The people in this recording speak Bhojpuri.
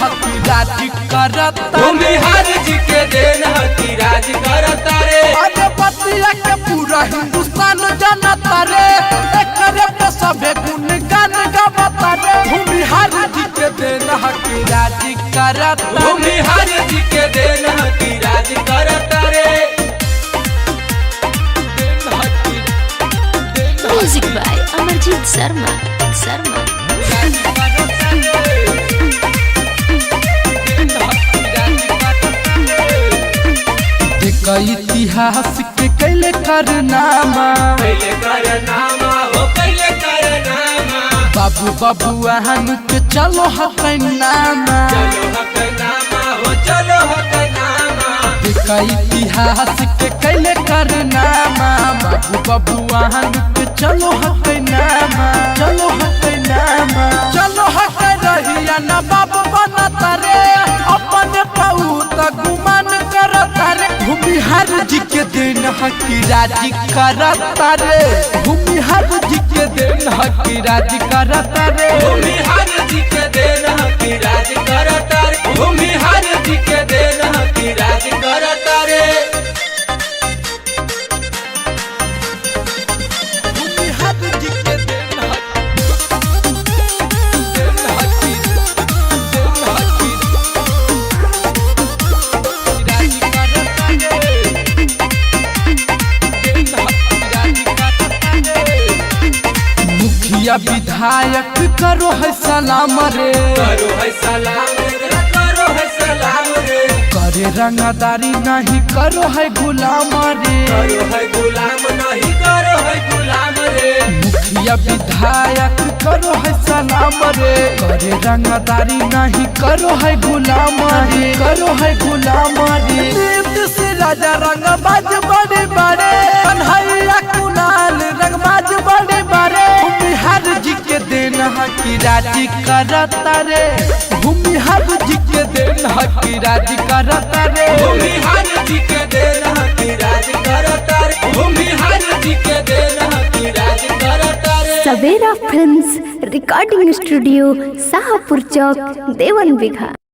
हकी राज करता भूमिहार जी के देन हकी राज करता रे। अरे बतिया के पूरा हिंदुस्तान जानता रे, एकरे पे सभे गुणगान गावता रे। भूमिहार जी के देन हकी राज करता भूमिहार जी के देन हकी राज करता रे। Music by Amarjeet Sharma. इतिहास के कैले करनामा बाबू बबुआन के चलो हकनामा इतिहास के कैले करनामा बाबू बबुआन के चलो हकनामा चलो हक रहिया ना बाबू बनता रे, अपने पाऊ त गुमान करता रे। भूमिहार जी के देन हकी राज करता रे, भूमिहार जी के देन हकी राज करता रे। भूमिहार जी के देन हकी राज करता रे। भूमिहार जी के देन हकी राज करता रे। भूमिहार जी के देन मुखिया विधायक करो है सलाम रे, करो है सलाम रे, करो है सलाम रे। करे रंगदारी नहीं करो है गुलाम रे, करो है गुलाम नहीं करो है गुलाम रे। मुखिया विधायक करो है सलाम रे, करे रंगदारी नहीं करो है गुलाम रे, करो है गुलाम रे। नीतीश राजा रंगबाज बड़े बड़े, कन्हैया कुणाल रंगबाज बड़े बड़े। भूमिहार जी के देन हकी राज करता रे, भूमिहार जी के देन हकी राज करता रे। भूमिहार जी के देन हकी राज करता रे। भूमिहार जी के देन हकी राज करता रे। सवेरा फिल्म्स रिकॉर्डिंग स्टूडियो, शाहपुर चौक, देवन बिघा।